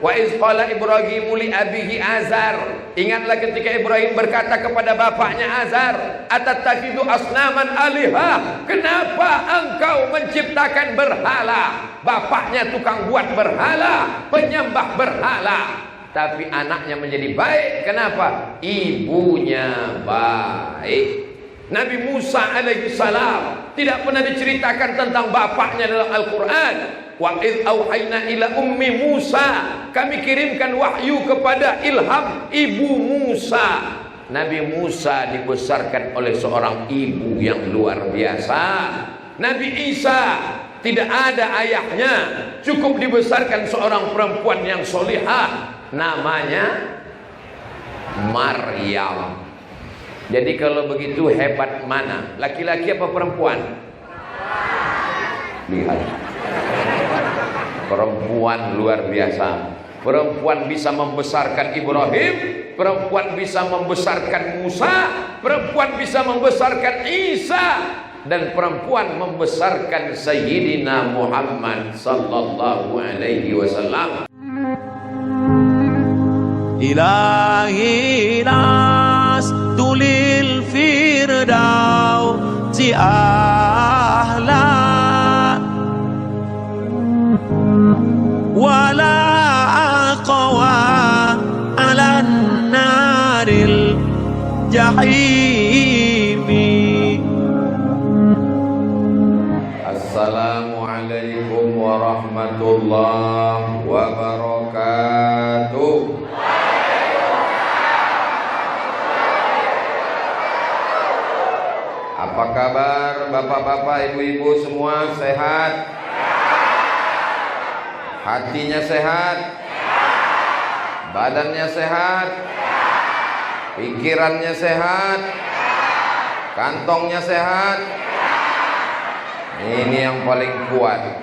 Wa iz qala Ibrahim li abihi Azar. Ingatlah ketika Ibrahim berkata kepada bapaknya Azar, atattakhidhu asnaman alihah? Kenapa engkau menciptakan berhala? Bapaknya tukang buat berhala, penyembah berhala. Tapi anaknya menjadi baik. Kenapa? Ibunya baik. Nabi Musa alaihi salam tidak pernah diceritakan tentang bapaknya dalam Al-Quran. Wa idh auhayna ila ummi Musa, kami kirimkan wahyu kepada Ilham ibu Musa. Nabi Musa dibesarkan oleh seorang ibu yang luar biasa. Nabi Isa tidak ada ayahnya, cukup dibesarkan seorang perempuan yang solihah, namanya Maryam. Jadi kalau begitu hebat mana? Laki-laki apa perempuan? Lihat, perempuan luar biasa. Perempuan bisa membesarkan Ibrahim, perempuan bisa membesarkan Musa, perempuan bisa membesarkan Isa, dan perempuan membesarkan Sayyidina Muhammad sallallahu alaihi wasallam. Ilahi nas tulil firdausi ahla wala aqwa ala naril jahimi. Assalamualaikum warahmatullahi wabarakatuh. Apa kabar bapak-bapak, ibu-ibu semua? Sehat? Hatinya sehat? Badannya sehat? Pikirannya sehat? Kantongnya sehat? Ini yang paling kuat.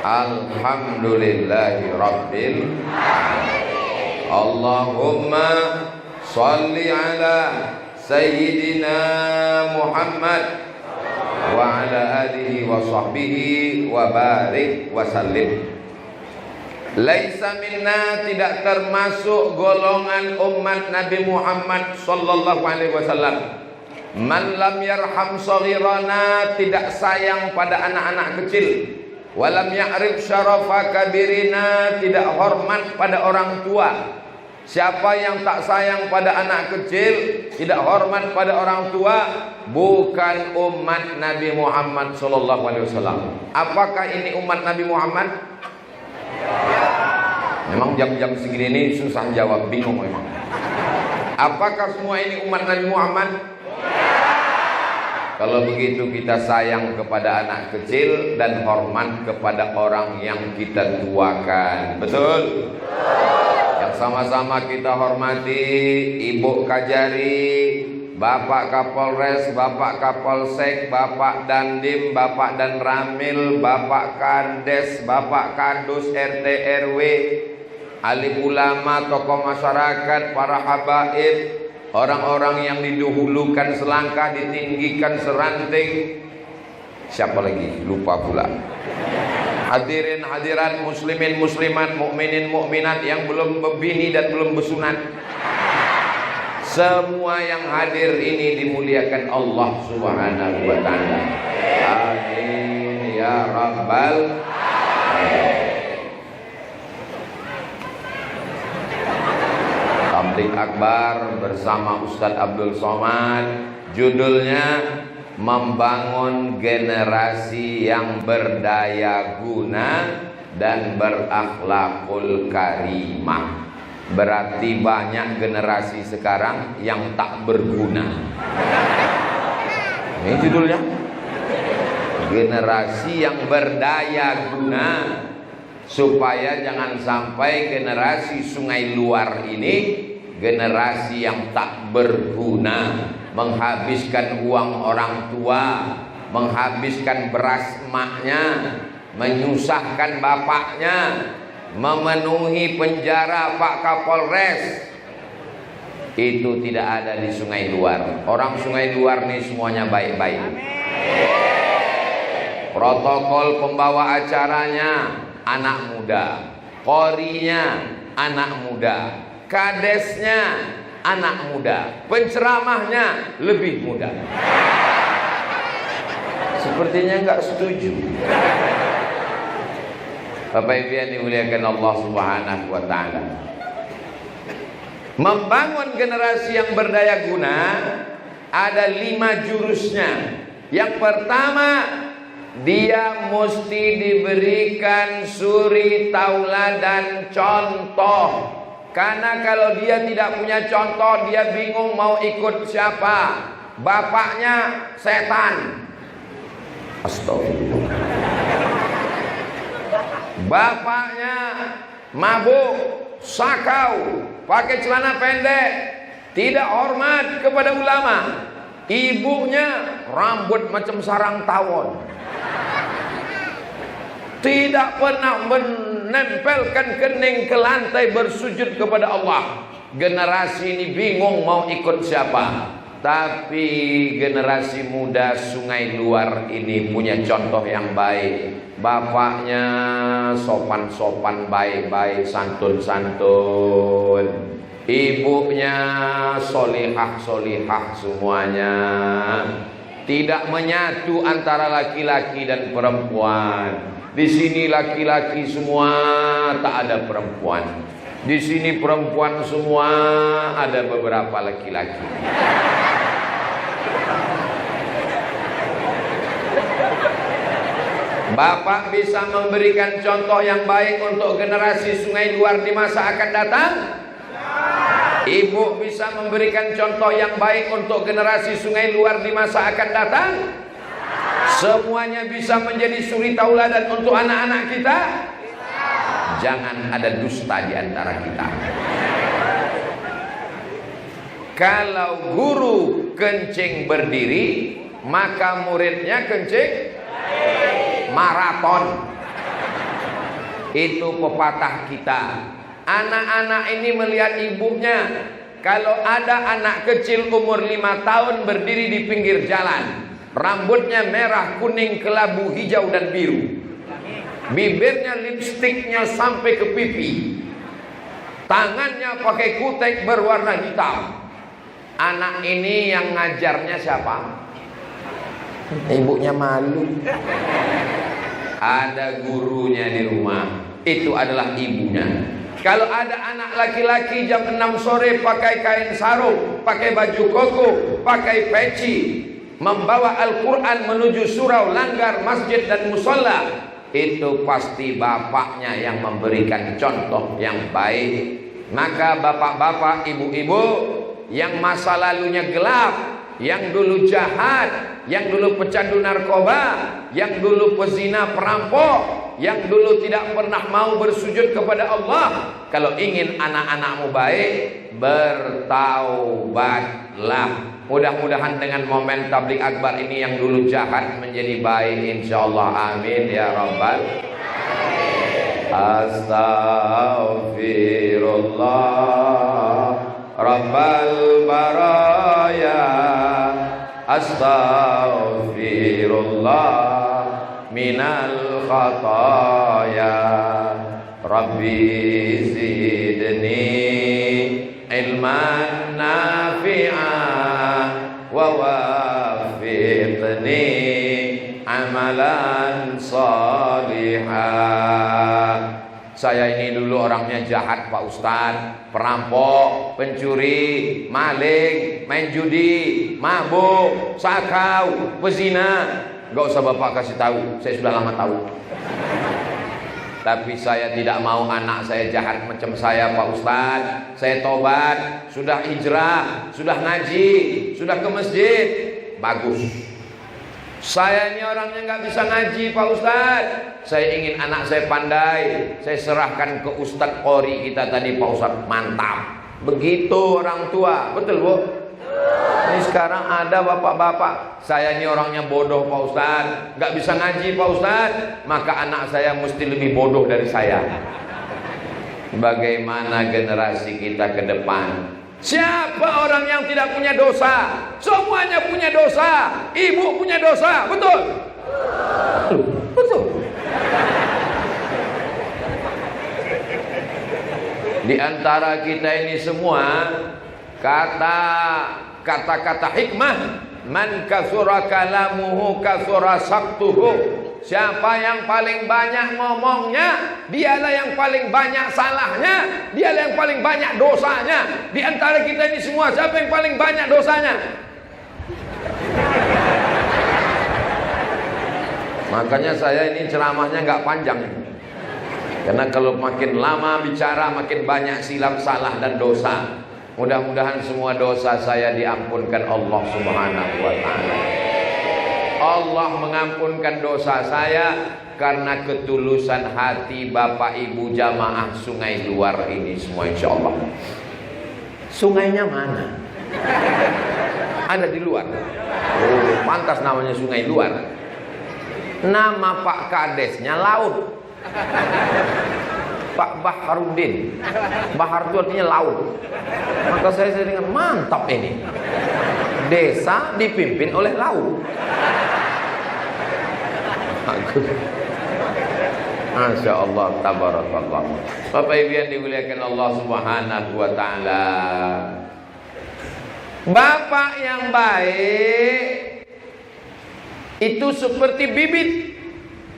Alhamdulillahi Rabbil alamin. Allahumma salli ala Sayyidina Muhammad wa ala alihi wa sahbihi wa barik wa sallim. Laisa minna, tidak termasuk golongan umat Nabi Muhammad sallallahu alaihi wasallam, man lam yarham saghirana, tidak sayang pada anak-anak kecil, walam ya'rif syarafa kabirina, tidak hormat pada orang tua. Siapa yang tak sayang pada anak kecil, tidak hormat pada orang tua, bukan umat Nabi Muhammad sallallahu alaihi wasallam. Apakah ini umat Nabi Muhammad? Memang jam-jam segini ini susah jawab, bingung memang. Apakah semua ini umat Nabi Muhammad? Kalau begitu kita sayang kepada anak kecil dan hormat kepada orang yang kita tuakan. Betul? Yang sama-sama kita hormati Ibu Kajari, Bapak Kapolres, Bapak Kapolsek, Bapak Dandim, Bapak Dan Ramil, Bapak Kades, Bapak Kadus RT RW, alim ulama, tokoh masyarakat, para habaib, orang-orang yang didahulukan selangkah, ditinggikan seranting. Siapa lagi? Lupa pula. Hadirin hadirat, muslimin muslimat, mukminin mukminat yang belum berbini dan belum bersunat, semua yang hadir ini dimuliakan Allah Subhanahu wa taala. Amin ya rabbal alamin. Tabligh Akbar bersama Ustadz Abdul Somad, judulnya membangun generasi yang berdaya guna dan berakhlakul karimah. Berarti banyak generasi sekarang yang tak berguna. Ini judulnya, generasi yang berdaya guna, supaya jangan sampai generasi Sungai Luar ini generasi yang tak berguna, menghabiskan uang orang tua, menghabiskan beras emaknya, menyusahkan bapaknya, memenuhi penjara Pak Kapolres. Itu tidak ada di Sungai Luar. Orang Sungai Luar nih semuanya baik-baik. Protokol pembawa acaranya anak muda, qorinya anak muda, kadesnya anak muda, penceramahnya lebih muda. Sepertinya enggak setuju. Bapak Ibu yang dimuliakan Allah Subhanahu wa taala. Membangun generasi yang berdaya guna ada 5 jurusnya. Yang pertama, dia mesti diberikan suri tauladan contoh. Karena kalau dia tidak punya contoh, dia bingung mau ikut siapa. Bapaknya setan. Astagfirullah. Bapaknya mabuk, sakau, pakai celana pendek, tidak hormat kepada ulama. Ibunya rambut macam sarang tawon, tidak pernah menempelkan kening ke lantai bersujud kepada Allah. Generasi ini bingung mau ikut siapa. Tapi generasi muda Sungai Luar ini punya contoh yang baik. Bapaknya sopan-sopan, baik-baik, santun-santun. Ibunya solihah-solihah semuanya. Tidak menyatu antara laki-laki dan perempuan. Di sini laki-laki semua, tak ada perempuan. Di sini perempuan semua, ada beberapa laki-laki. Bapak bisa memberikan contoh yang baik untuk generasi Sungai Luar di masa akan datang? Ibu bisa memberikan contoh yang baik untuk generasi Sungai Luar di masa akan datang? Semuanya bisa menjadi suri tauladan untuk anak-anak kita? Jangan ada dusta di antara kita. Kalau guru kencing berdiri, maka muridnya kencing maraton. Itu pepatah kita. Anak-anak ini melihat ibunya. Kalau ada anak kecil umur 5 tahun berdiri di pinggir jalan, rambutnya merah, kuning, kelabu, hijau dan biru, bibirnya lipstiknya sampai ke pipi, tangannya pakai kutek berwarna hitam. Anak ini yang ngajarnya siapa? Ibunya malu. Ada gurunya di rumah, itu adalah ibunya. Kalau ada anak laki-laki jam 6 sore pakai kain sarung, pakai baju koko, pakai peci, membawa Al-Quran menuju surau, langgar, masjid dan musola, itu pasti bapaknya yang memberikan contoh yang baik. Maka bapak-bapak, ibu-ibu yang masa lalunya gelap, yang dulu jahat, yang dulu pecandu narkoba, yang dulu pezina, perampok, yang dulu tidak pernah mau bersujud kepada Allah, kalau ingin anak-anakmu baik, bertaubatlah. Mudah-mudahan dengan momen tabligh akbar ini yang dulu jahat menjadi baik, insyaallah. Amin ya rabbal alamin. Astaghfirullah Rabbal baraya, astaghfirullah minal khataya, Rabbi zidni ilman nafi'an wa wafiqni amalan salihah. Saya ini dulu orangnya jahat Pak Ustadz, perampok, pencuri, maling, main judi, mabuk, sakau, pezina. Gak usah Bapak kasih tahu, saya sudah lama tahu. Tapi saya tidak mau anak saya jahat macam saya Pak Ustadz. Saya tobat, sudah hijrah, sudah ngaji, sudah ke masjid. Bagus. Saya ini orangnya nggak bisa ngaji Pak Ustadz. Saya ingin anak saya pandai. Saya serahkan ke Ustadz Qori kita tadi Pak Ustadz. Mantap. Begitu orang tua. Betul Bu? Ini sekarang ada bapak-bapak, saya ini orangnya bodoh Pak Ustadz, nggak bisa ngaji Pak Ustadz, maka anak saya mesti lebih bodoh dari saya. Bagaimana generasi kita ke depan? Siapa orang yang tidak punya dosa? Semuanya punya dosa. Ibu punya dosa, betul? Betul. Di antara kita ini semua, kata-kata hikmah, man kasura kalamuhu kasura saktuhu. Siapa yang paling banyak ngomongnya, dialah yang paling banyak salahnya, dialah yang paling banyak dosanya. Di antara kita ini semua, siapa yang paling banyak dosanya? Makanya saya ini ceramahnya nggak panjang. Karena kalau makin lama bicara, makin banyak silap, salah dan dosa. Mudah-mudahan semua dosa saya diampunkan Allah Subhanahu wa ta'ala. Allah mengampunkan dosa saya karena ketulusan hati Bapak Ibu jamaah Sungai Luar ini semua, insya Allah. Sungainya mana? Ada di luar. Oh, pantas namanya Sungai Luar. Nama Pak Kadesnya laut. Pak Baharudin. Bahar itu artinya laut. Maka saya dengar mantap ini. Desa dipimpin oleh laut. Masya Allah, tabarakallah. Bapak Ibu yang dimuliakan Allah Subhanahu wa ta'ala, bapak yang baik itu seperti bibit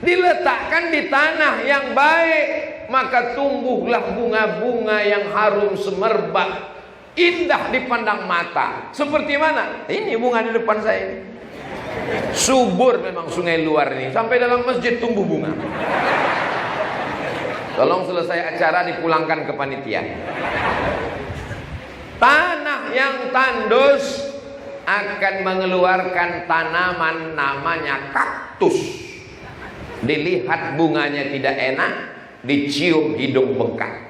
diletakkan di tanah yang baik, maka tumbuhlah bunga-bunga yang harum semerbak, indah dipandang mata. Seperti mana? Ini bunga di depan saya ini. Subur memang Sungai Luar ini, sampai dalam masjid tumbuh bunga. Tolong selesai acara dipulangkan ke panitia. Tanah yang tandus akan mengeluarkan tanaman namanya kaktus. Dilihat bunganya tidak enak, dicium hidung bengkak.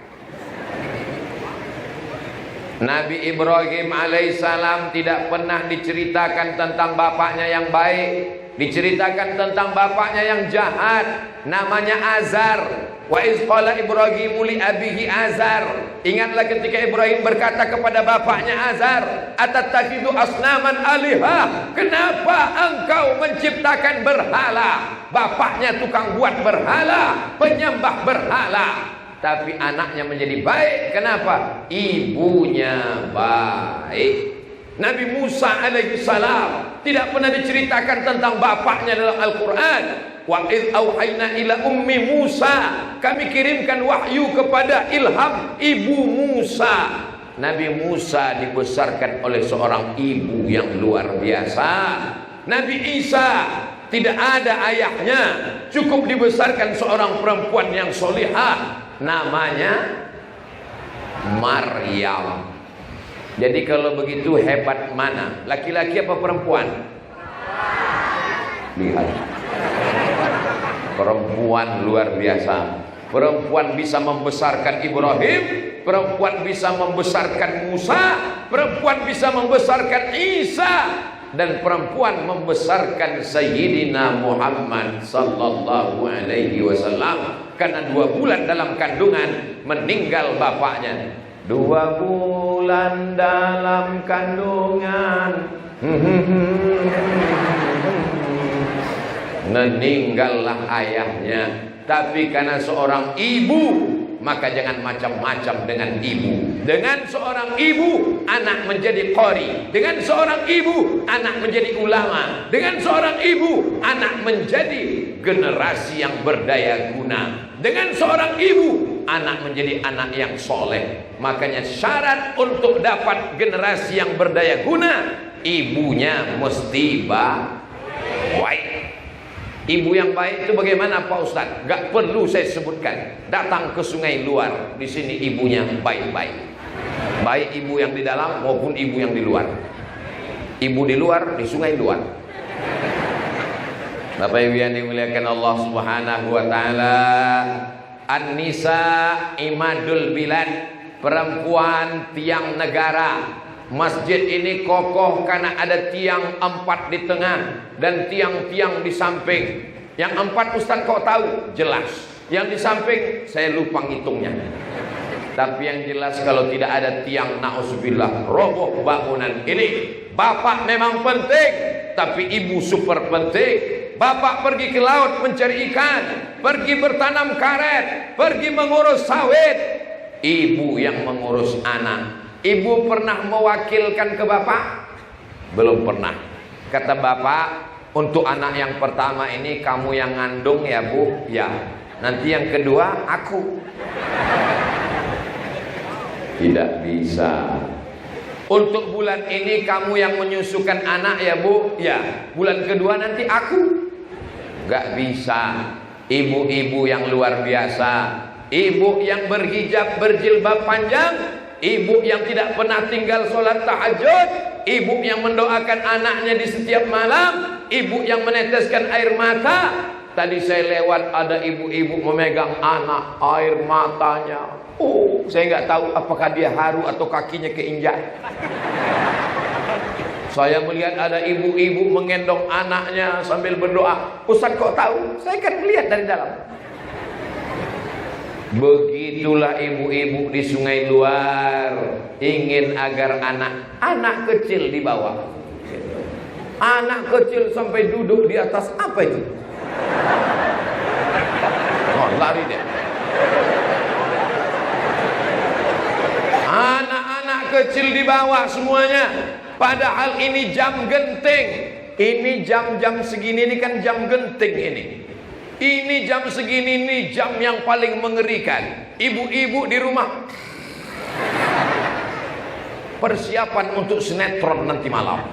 Nabi Ibrahim alaihissalam tidak pernah diceritakan tentang bapaknya yang baik, diceritakan tentang bapaknya yang jahat, namanya Azar. Wa iz qala Ibrahimu li abihi Azar. Ingatlah ketika Ibrahim berkata kepada bapaknya Azar, atattakhidhu asnaman alihah, kenapa engkau menciptakan berhala? Bapaknya tukang buat berhala, penyembah berhala. Tapi anaknya menjadi baik. Kenapa? Ibunya baik. Nabi Musa alaihissalam tidak pernah diceritakan tentang bapaknya dalam Al-Quran. Wa idh auhayna ila ummi Musa, kami kirimkan wahyu kepada Ilham ibu Musa. Nabi Musa dibesarkan oleh seorang ibu yang luar biasa. Nabi Isa tidak ada ayahnya, cukup dibesarkan seorang perempuan yang solihah, namanya Maryam. Jadi kalau begitu hebat mana? Laki-laki apa perempuan? Lihat, perempuan luar biasa. Perempuan bisa membesarkan Ibrahim, perempuan bisa membesarkan Musa, perempuan bisa membesarkan Isa, dan perempuan membesarkan Sayyidina Muhammad sallallahu alaihi wasallam. Karena 2 bulan dalam kandungan meninggal bapaknya. 2 bulan dalam kandungan meninggallah ayahnya. Tapi karena seorang ibu, maka jangan macam-macam dengan ibu. Dengan seorang ibu, anak menjadi qori. Dengan seorang ibu, anak menjadi ulama. Dengan seorang ibu, anak menjadi generasi yang berdaya guna. Dengan seorang ibu, anak menjadi anak yang soleh. Makanya syarat untuk dapat generasi yang berdaya guna, ibunya mesti baik. Ibu yang baik itu bagaimana Pak Ustadz? Gak perlu saya sebutkan. Datang ke Sungai Luar, di sini ibunya baik-baik. Baik ibu yang di dalam maupun ibu yang di luar. Ibu di luar, di Sungai Luar. Bapak Ibu yang dimuliakan Allah Subhanahu wa ta'ala, An-Nisa imadul bilad, perempuan tiang negara. Masjid ini kokoh karena ada tiang 4 di tengah dan tiang-tiang di samping. Yang 4 Ustaz kok tahu? Jelas. Yang di samping saya lupa ngitungnya. Tapi yang jelas kalau tidak ada tiang, na'udzubillah, roboh bangunan ini. Bapak memang penting, tapi ibu super penting. Bapak pergi ke laut mencari ikan, pergi bertanam karet, pergi mengurus sawit. ibu yang mengurus anak. Ibu pernah mewakilkan ke bapak? Belum pernah. Kata bapak, untuk anak yang pertama ini kamu yang ngandung ya bu? Ya. Nanti yang kedua aku. Tidak bisa. Untuk bulan ini kamu yang menyusukan anak ya bu? Ya. Bulan kedua nanti aku. Gak bisa. Ibu-ibu yang luar biasa, ibu yang berhijab berjilbab panjang, ibu yang tidak pernah tinggal sholat tahajud, ibu yang mendoakan anaknya di setiap malam, ibu yang meneteskan air mata. Tadi saya lewat ada ibu-ibu memegang anak, air matanya. Oh, saya nggak tahu apakah dia haru atau kakinya keinjak. Saya melihat ada ibu-ibu mengendong anaknya sambil berdoa. Ustaz kok tahu? Saya kan melihat dari dalam. Begitulah ibu-ibu di sungai luar ingin agar anak kecil dibawa. Anak kecil sampai duduk di atas apa itu? Oh, lari deh. Anak-anak kecil dibawa semuanya. Padahal ini jam genting. Ini jam-jam segini ini kan jam genting ini. Ini jam segini ini jam yang paling mengerikan. Ibu-ibu di rumah persiapan untuk sinetron nanti malam.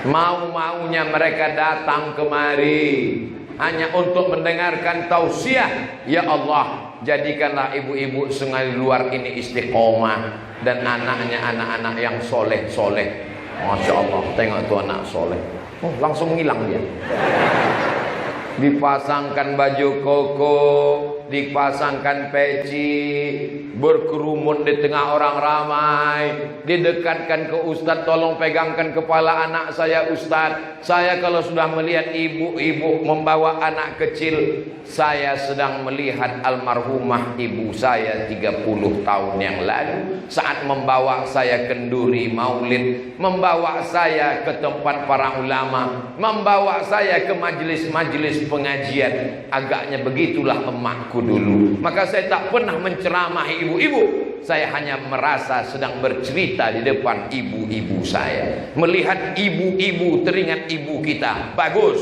Mau-maunya mereka datang kemari hanya untuk mendengarkan tausiah. Ya Allah, jadikanlah ibu-ibu sungai luar ini istiqomah dan anaknya anak-anak yang soleh-soleh. Masya Allah, tengok tuh anak soleh. Oh, langsung ngilang dia. Dipasangkan baju koko, dipasangkan peci, berkerumun di tengah orang ramai, didekatkan ke ustadz, tolong pegangkan kepala anak saya ustadz. Saya kalau sudah melihat ibu-ibu membawa anak kecil, saya sedang melihat almarhumah ibu saya 30 tahun yang lalu saat membawa saya kenduri maulid, membawa saya ke tempat para ulama, membawa saya ke majelis-majelis pengajian. Agaknya begitulah emakku dulu. Maka saya tak pernah menceramahi ibu-ibu. Saya hanya merasa sedang bercerita di depan ibu-ibu saya. Melihat ibu-ibu teringat ibu kita, bagus.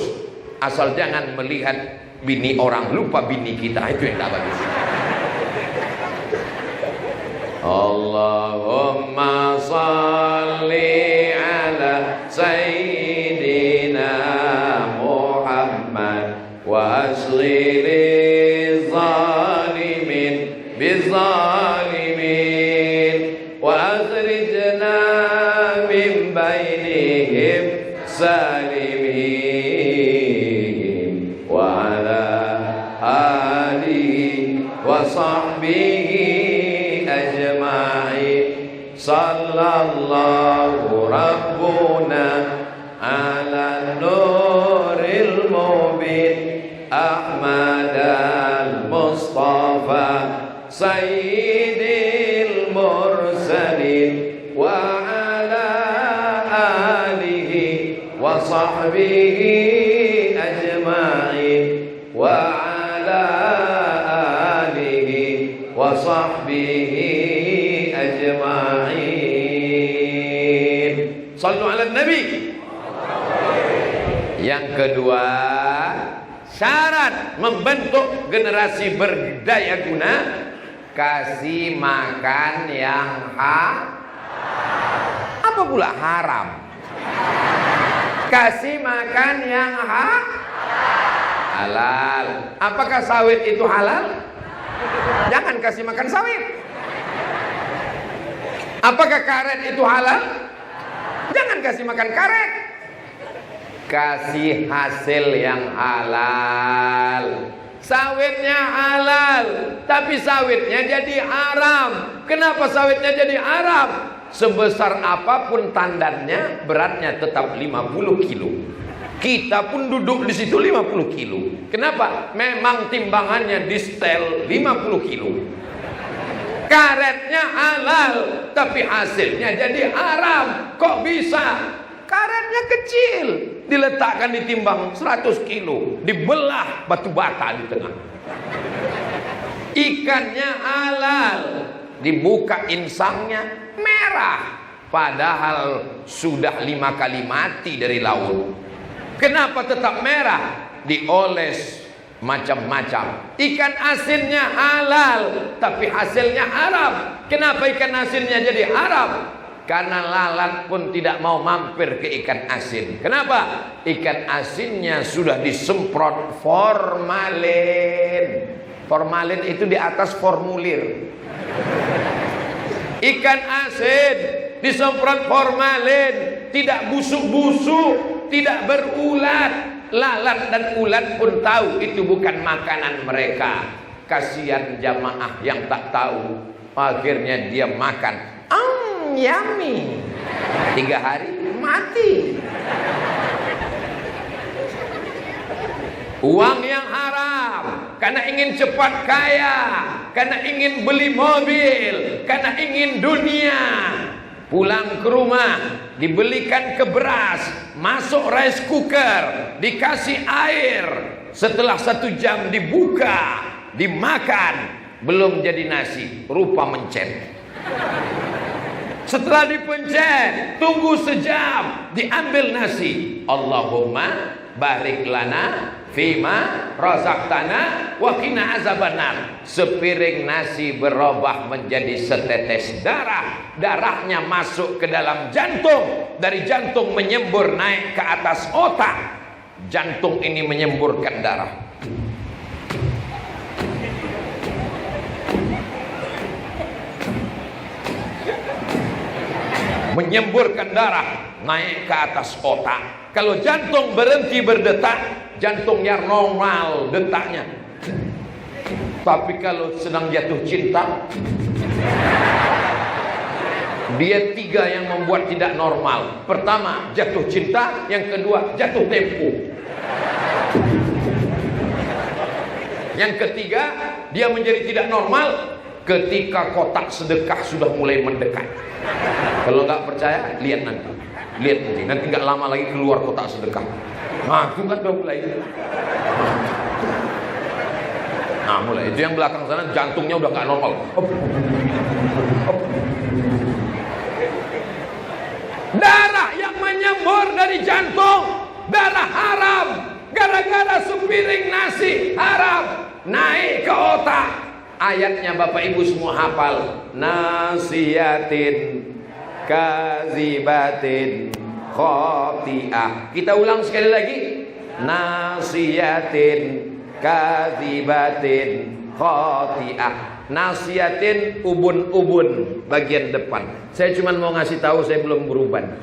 Asal jangan melihat bini orang lupa bini kita, itu yang tak bagus. Allahumma salli ala sayyidina Muhammad wa asghiri zalimin bizalimin wa akhrijna min bainihim salimin wa ala alihi wa sahbihi ajma'in. Sallallahu rabbuna ala nuril mubin Ahmad al-Mustafa Sayyidil Mursalin wa ala alihi wa sahbihi ajma'in wa ala alihi wa sahbihi ajma'in. Sallu ala Nabi. Yang kedua, syarat membentuk generasi berdaya guna, kasih makan yang apa pula haram? Kasih makan yang halal. Apakah sawit itu halal? Jangan kasih makan sawit. Apakah karet itu halal? Jangan kasih makan karet. Kasih hasil yang halal. Sawitnya halal, tapi sawitnya jadi haram. Kenapa sawitnya jadi haram? Sebesar apapun tandannya, beratnya tetap 50 kilo. Kita pun duduk di situ 50 kilo. Kenapa? Memang timbangannya di setel 50 kilo. Karetnya halal, tapi hasilnya jadi haram. Kok bisa? Karetnya kecil, diletakkan di timbang 100 kilo, dibelah batu bata di tengah. Ikannya halal, dibuka insangnya merah, padahal sudah 5 kali mati dari laut. Kenapa tetap merah? Dioles macam-macam. Ikan asinnya halal, tapi hasilnya haram. Kenapa ikan asinnya jadi haram? Karena lalat pun tidak mau mampir ke ikan asin. Kenapa? Ikan asinnya sudah disemprot formalin. Formalin itu di atas formulir. Ikan asin disemprot formalin, tidak busuk-busuk, tidak berulat. Lalat dan ulat pun tahu itu bukan makanan mereka. Kasihan jamaah yang tak tahu. Akhirnya dia makan. Yummy. 3 hari mati. Uang yang haram karena ingin cepat kaya, karena ingin beli mobil, karena ingin dunia. Pulang ke rumah dibelikan ke beras, masuk rice cooker, dikasih air. Setelah 1 jam dibuka, dimakan, belum jadi nasi, rupa mencet. Setelah dipencet, tunggu sejam, diambil nasi. Allahumma barik lana fima razaqtana wa qina azabannar. Sepiring nasi berubah menjadi setetes darah. Darahnya masuk ke dalam jantung, dari jantung menyembur naik ke atas otak. Jantung ini menyemburkan darah. Menyemburkan darah naik ke atas otak. Kalau jantung berhenti berdetak, jantungnya normal detaknya. Tapi kalau sedang jatuh cinta, dia 3 yang membuat tidak normal. Pertama, jatuh cinta. Yang kedua, jatuh tempo. Yang ketiga, dia menjadi tidak normal ketika kotak sedekah sudah mulai mendekat. Kalau nggak percaya, lihat nanti. Lihat nanti nggak lama lagi keluar kotak sedekah. Nah, itu kan udah mulai. Nah, mulai. Itu yang belakang sana jantungnya udah nggak normal. Darah yang menyembur dari jantung, darah haram. Gara-gara sepiring nasi haram naik ke otak. Ayatnya Bapak Ibu semua hafal. Nasiyatin kazibatin khoti'ah. Kita ulang sekali lagi. Nasiyatin kazibatin khoti'ah. Nasiyatin ubun-ubun bagian depan. Saya cuma mau ngasih tahu, saya belum beruban.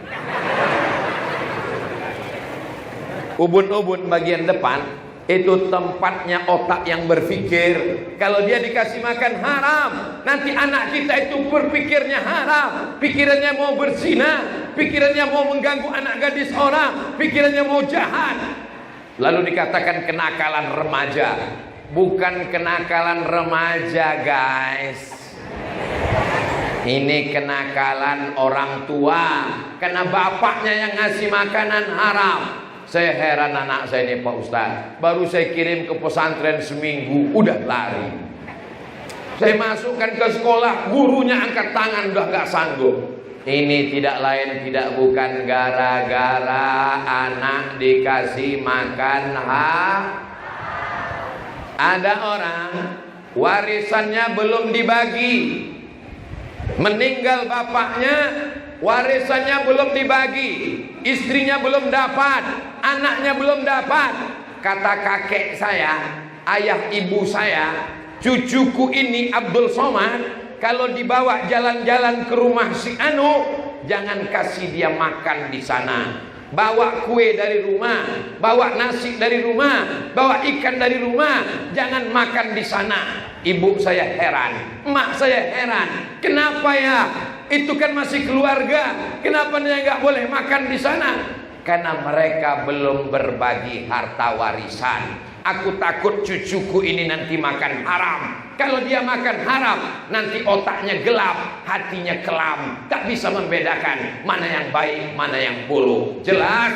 Ubun-ubun bagian depan itu tempatnya otak yang berpikir. Kalau dia dikasih makan haram, nanti anak kita itu berpikirnya haram. Pikirannya mau berzina, pikirannya mau mengganggu anak gadis orang, pikirannya mau jahat. Lalu dikatakan kenakalan remaja. Bukan kenakalan remaja, guys. Ini kenakalan orang tua, karena bapaknya yang ngasih makanan haram. Saya heran anak saya ini Pak Ustaz. Baru saya kirim ke pesantren seminggu, udah lari. Saya masukkan ke sekolah, gurunya angkat tangan, udah gak sanggup. Ini tidak lain tidak bukan gara-gara anak dikasih makan Ada orang warisannya belum dibagi, meninggal bapaknya, warisannya belum dibagi, istrinya belum dapat, anaknya belum dapat. Kata kakek saya, ayah ibu saya, cucuku ini Abdul Somad, kalau dibawa jalan-jalan ke rumah si Anu, jangan kasih dia makan di sana. Bawa kue dari rumah, bawa nasi dari rumah, bawa ikan dari rumah, jangan makan di sana. Ibu saya heran, emak saya heran. Kenapa ya? Itu kan masih keluarga. Kenapa dia nggak boleh makan di sana? Karena mereka belum berbagi harta warisan. Aku takut cucuku ini nanti makan haram. Kalau dia makan haram, nanti otaknya gelap, hatinya kelam, tak bisa membedakan mana yang baik, mana yang buruk. Jelas?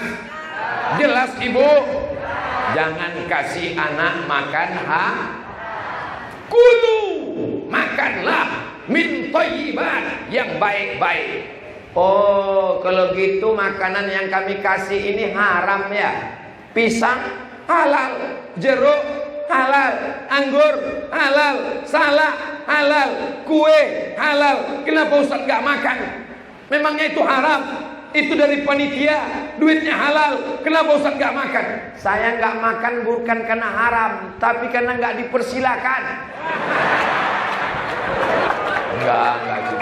Jelas ibu? Jangan kasih anak makan Kulu, makanlah min thayyibat, yang baik-baik. Oh, kalau gitu makanan yang kami kasih ini haram ya. Pisang halal, jeruk halal, anggur halal, salak halal, kue halal. Kenapa Ustaz gak makan? Memangnya itu haram? Itu dari panitia, duitnya halal. Kenapa Ustaz gak makan? Saya gak makan bukan karena haram, tapi karena gak dipersilakan. Enggak gitu.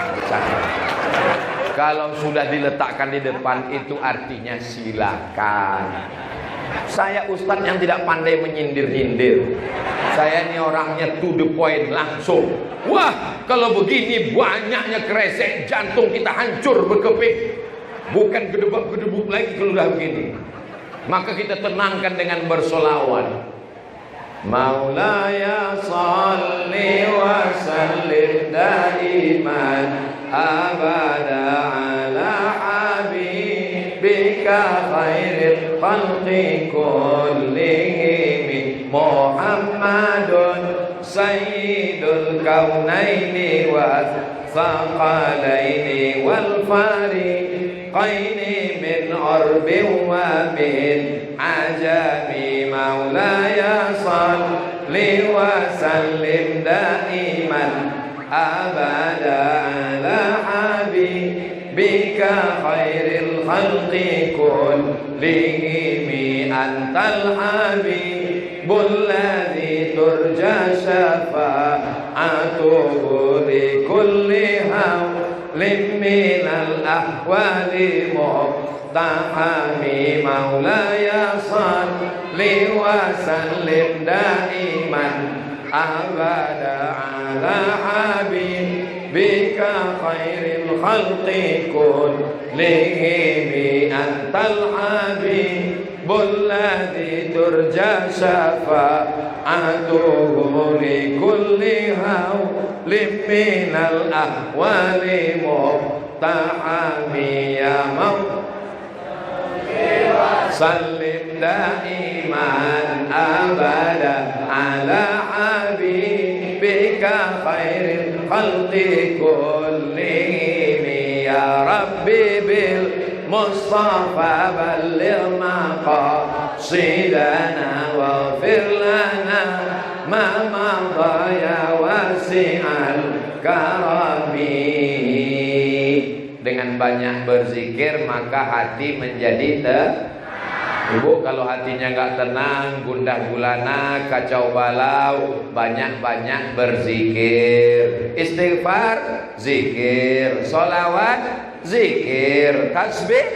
Kalau sudah diletakkan di depan itu artinya silakan. Saya Ustadz yang tidak pandai menyindir-nyindir. Saya ini orangnya to the point, langsung. Wah, kalau begini banyaknya kresek, jantung kita hancur berkeping. Bukan gedebuk-gedebuk lagi kalau udah begini. Maka kita tenangkan dengan bersolawat. Maulaya salli wa sallim daiman abada ala habibika khairil khalqi kullihim Muhammadun sayyidul kaunaini wa thaqalaini wal fariqaini min arbin wa min ajami maulaya salli wa sallim daiman abada ala habibika khairil khalqi kullihim antal habibul ladzi turja syafa'atuhu li kulli hawlin minal ahwali muhtahami maulaya salli wa sallim daiman abada ala habibika khairil khalqi kullihim antal habibul ladzi turja syafa'atuhu li kulli hawlin minal ahwali muhtahami ya sallim daiman abada ala habibika khairil khalqi kullihim ya rabbi bil mustafa balligh maqasidana waghfir lana ma madha ya wasi'al karami. Dengan banyak berzikir maka hati menjadi Ibu, kalau hatinya nggak tenang, gundah gulana, kacau balau, banyak-banyak berzikir. Istighfar, zikir. Sholawat, zikir. Tasbih,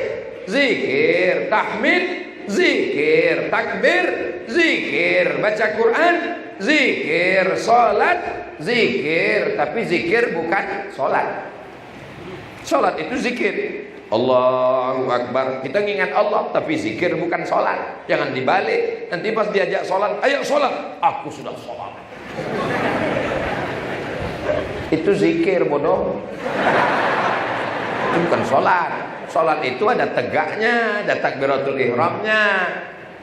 zikir. Tahmid, zikir. Takbir, zikir. Baca Quran, zikir. Sholat, zikir. Tapi zikir bukan sholat. Sholat itu zikir. Allahu Akbar, kita ngingat Allah, tapi zikir bukan sholat. Jangan dibalik. Nanti pas diajak sholat, ayo sholat, aku sudah sholat. Itu zikir bodoh. Itu bukan sholat. Sholat itu ada tegaknya, ada takbiratul ihramnya.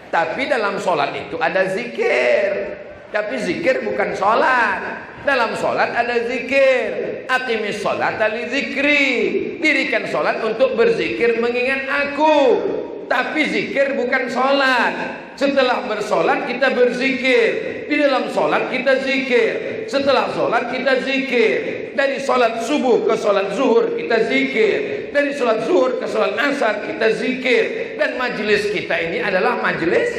Tapi dalam sholat itu ada zikir. Tapi zikir bukan sholat. Dalam sholat ada zikir. Aqimis sholata li zikri. Dirikan sholat untuk berzikir mengingat aku. Tapi zikir bukan sholat. Setelah bersolat kita berzikir. Di dalam sholat kita zikir. Setelah sholat kita zikir. Dari sholat subuh ke sholat zuhur kita zikir. Dari sholat zuhur ke sholat asar kita zikir. Dan majelis kita ini adalah majelis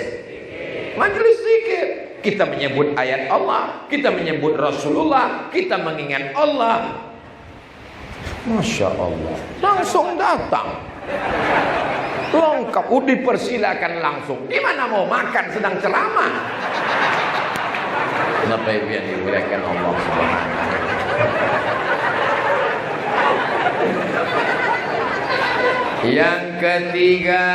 zikir. Kita menyebut ayat Allah, kita menyebut Rasulullah, kita mengingat Allah. Masya Allah, langsung datang, lengkap, dipersilakan langsung. Di mana mau makan sedang ceramah? Kenapa yang dimuliakan Allah Subhanahu. Yang ketiga,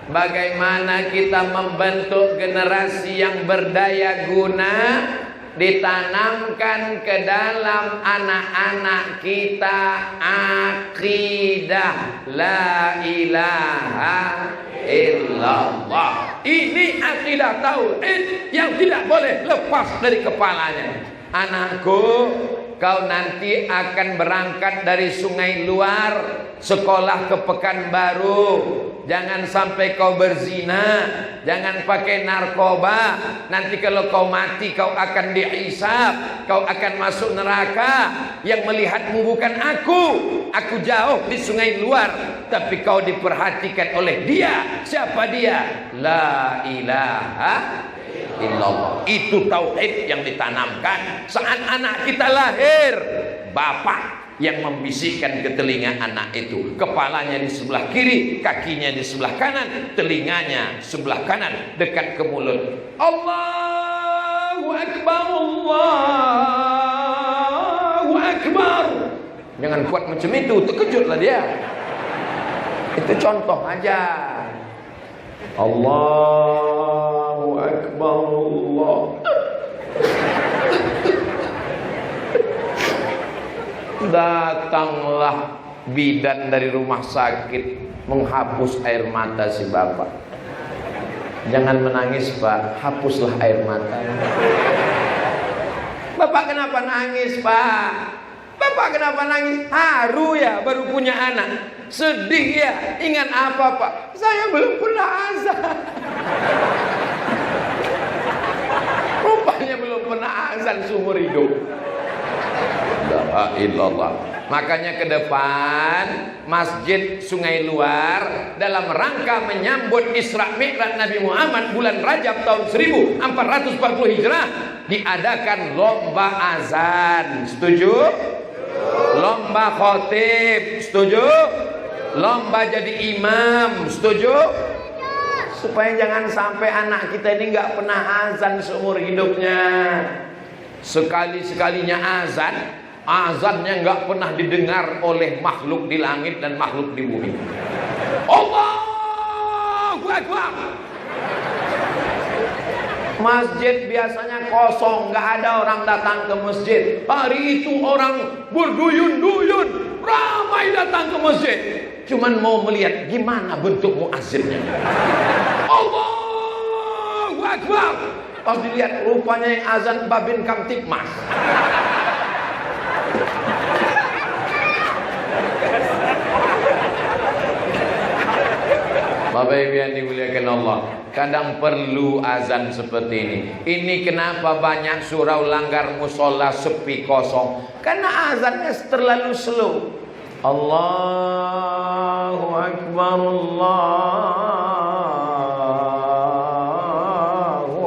bagaimana kita membentuk generasi yang berdaya guna, ditanamkan ke dalam anak-anak kita akidah la ilaha illallah. Ini akidah tauhid yang tidak boleh lepas dari kepalanya. Anakku, kau nanti akan berangkat dari Sungai Luar, sekolah ke Pekanbaru. Jangan sampai kau berzina, jangan pakai narkoba. Nanti kalau kau mati kau akan dihisab, kau akan masuk neraka. Yang melihatmu bukan aku jauh di Sungai Luar, tapi kau diperhatikan oleh dia. Siapa dia? La ilaha illallah. Itu tauhid yang ditanamkan saat anak kita lahir. Bapak yang membisikkan ke telinga anak itu, kepalanya di sebelah kiri, kakinya di sebelah kanan, telinganya sebelah kanan dekat ke mulut. Allahu Akbar, Allahu Akbar. Jangan kuat macam itu, terkejutlah dia. Itu contoh aja. Allahu Akbar, Allah. Datanglah bidan dari rumah sakit menghapus air mata si bapak. Jangan menangis pak, hapuslah air mata. Bapak kenapa nangis pak? Bapak kenapa nangis? Haru ya baru punya anak. Sedih ya. Ingat apa pak? Saya belum pernah azan. Rupanya belum pernah azan seumur hidup. La ilallah. Makanya ke depan Masjid Sungai Luar dalam rangka menyambut Isra Mi'raj Nabi Muhammad bulan Rajab tahun 1440 Hijrah diadakan lomba azan. Setuju? Lomba khotib. Setuju? Lomba jadi imam. Setuju? Supaya jangan sampai anak kita ini nggak pernah azan seumur hidupnya. Sekali-sekalinya azan, azannya nggak pernah didengar oleh makhluk di langit dan makhluk di bumi. Allahu Akbar. Masjid biasanya kosong, nggak ada orang datang ke masjid. Hari itu orang berduyun-duyun, ramai datang ke masjid. Cuman mau melihat gimana bentuk muazzinnya. Allahu Akbar. Pas dilihat rupanya yang azan Babin Kamtipmas. Bapak Ibu yang dimuliakan Allah, kadang perlu azan seperti ini. Ini kenapa banyak surau langgar musola sepi kosong? Karena azannya terlalu slow. Allahu Akbar, Allahu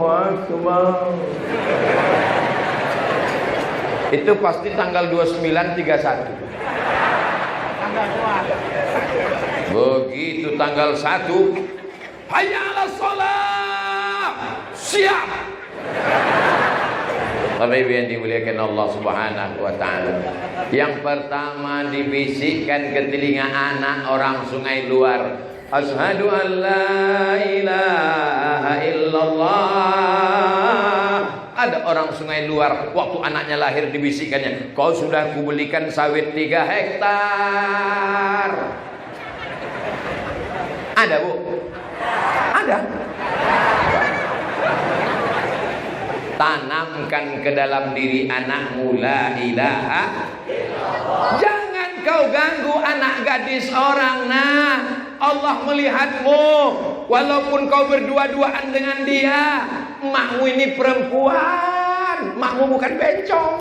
Akbar. Itu pasti tanggal 29/31. Begitu tanggal 1, hayya 'alas shalah, siap. Bapak Ibu yang dimuliakan Allah Subhanahu wa taala. Yang pertama dibisikkan ke telinga anak orang Sungai Luar, asyhadu an la ilaha illallah. Ada orang Sungai Luar, waktu anaknya lahir dibisikkannya, kau sudah kubelikan sawit 3 hektar. Ada bu? Ada. Tanamkan ke dalam diri anakmu la ilaha illallah. Jangan kau ganggu anak gadis orang. Nah, Allah melihatmu. Walaupun kau berdua-duaan dengan dia, emakmu ini perempuan, emakmu bukan bencong.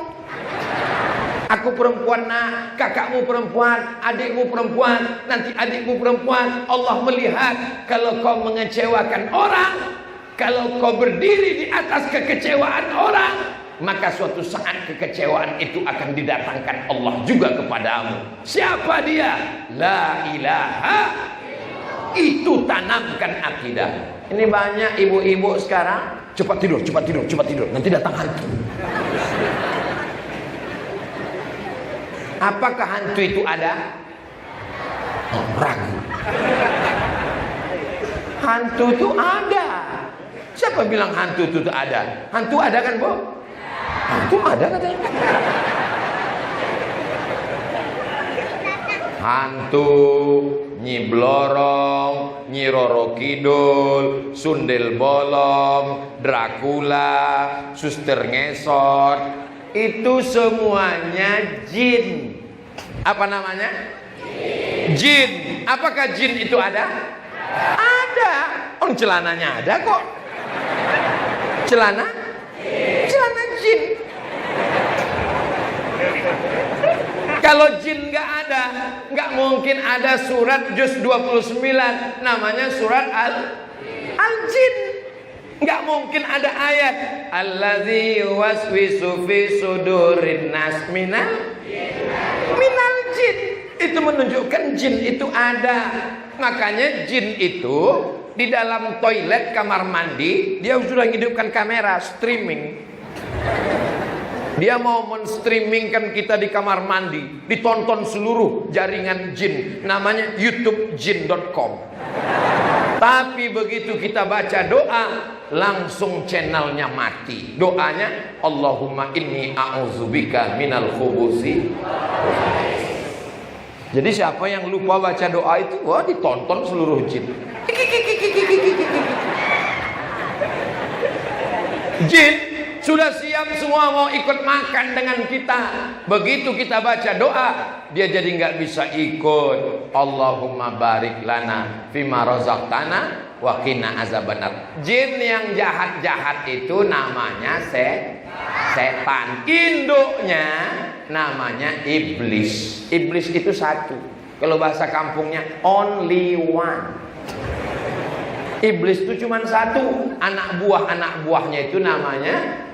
Aku perempuan nak, kakakmu perempuan, adikmu perempuan, nanti adikmu perempuan. Allah melihat kalau kau mengecewakan orang, kalau kau berdiri di atas kekecewaan orang, maka suatu saat kekecewaan itu akan didatangkan Allah juga kepadamu. Siapa dia? La ilaha. Itu tanamkan akidah. Ini banyak ibu-ibu sekarang, cepat tidur, nanti datang hantu. Apakah hantu itu ada? Oh, ragu. Hantu itu ada. Siapa bilang hantu itu ada? Hantu ada kan, Bu? Hantu ada katanya. Hantu, Nyi Blorong, Nyi Roro Kidul, Sundel Bolong, Dracula, Suster Ngesot, itu semuanya jin. Apa namanya? Jin. Apakah jin itu ada? Ada. Oh, celananya ada kok. Celana jin. Kalau jin nggak ada, nggak mungkin ada surat juz 29 namanya surat al-jin. Nggak mungkin ada ayat allazi yuwaswisu fi sudurin nas minal jin. Itu menunjukkan jin itu ada. Makanya jin itu di dalam toilet kamar mandi dia sudah menghidupkan kamera streaming. Dia mau men-streamingkan kita di kamar mandi, ditonton seluruh jaringan jin, namanya youtubejin.com. Tapi begitu kita baca doa, langsung channelnya mati. Doanya Allahumma inni a'udzubika minal khubusi. Jadi siapa yang lupa baca doa itu, wah ditonton seluruh jin. Jin sudah siap semua mau ikut makan dengan kita. Begitu kita baca doa, dia jadi nggak bisa ikut. Allahumma barik lana fima razaqtana wa qina azabannar. Jin yang jahat-jahat itu namanya setan. Induknya namanya iblis. Iblis itu satu. Kalau bahasa kampungnya only one. Iblis itu cuma satu. Anak buahnya itu namanya